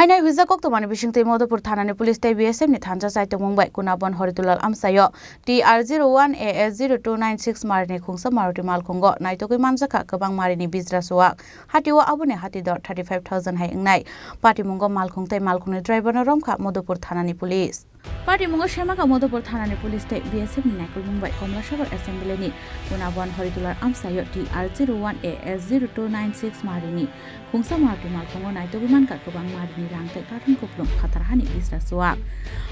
Hainai Hoijaktwmani Bisingtwi Madhupur Thanani Police Tay BSF ni thanja saito Mumbai kunabon Horitulal Amsayo TR01AA0296 Marini Khungsa Maruti Malkhungo naitokui romjakha Kwbangmari ni bijra Chowak hatiwa abune hatidor 35,000 hai engnai party mungo malkhungtai malkhungni driver na romkha Madhupur Thanani Police Party mungo shemaka Madhupur Thanani Police Tay BSF ni naikul Mumbai Komlashagar Assembly ni kunabon Horitulal Amsayo TR01AA0296 Marini Khungsa Maruti Malkhungo naitokui manka Kwbangmari rangtai karun kuplum khatarhani bijra Chowak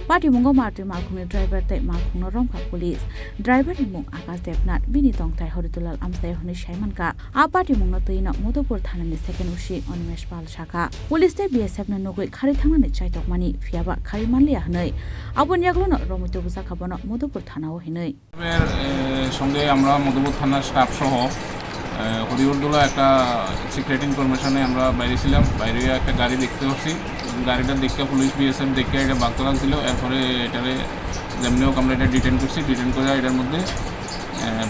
party mungo Maruti malkhungni driver tai malkhungno romkha police driver ni mung Hoijaktwmani bini tongtai Horitulal Amsayo honi shaimanka a party mungno tuina Madhupur Thanani second ushi Onimesh Pal shaka police tai BSF na nugui khari thangani chaitokmani fiaba khari manlia hnai abon yaklono romuto busa khabono Madhupur Thanao hinai সঙ্গে আমরা মধুপুর থানার staff সহ হরিহরদোলা একটা secret ইনফরমেশনে আমরা বাইরে ছিলাম বাইরে একটা গাড়ি দেখতে পাচ্ছি গাড়িটা দেখে পুলিশ বিএসএফ দেখে এটা বাগতা লাগছিল এরপরে এটারে যেমনি হোক আমরা এটা ডিটেন করছি ডিটেন করে এটার মধ্যে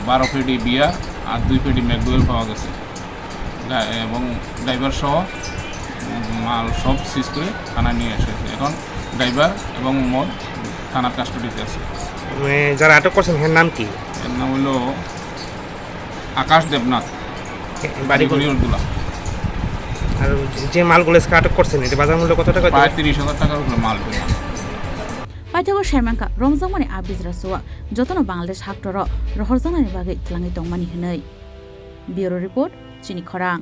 12 পেটি বিয়ার আর 2 পেটি ম্যাকডোয়েল পাওয়া গেছে এবং ড্রাইভার সহ মাল সব সিজ করে থানায় নিয়ে এসেছে এখন ড্রাইভার এবং মদ থানার কাস্টডিতে আছে যারা আটক করছেন এর নাম কি এর নাম হলো আকাশ দেবনাথ বাড়ি হরিহরদোলা আর যে মালগুলো আটক করছেন এটা বাজার মূল্য কত টাকা প্রায় 30,000 টাকার উপরে মাল Paithago Shaimanka romjakmani bijra Chowak jotono Bangladesh haktoro rohorjanani bagai tlangi tongmani hinai Bureau Report Chini Khorang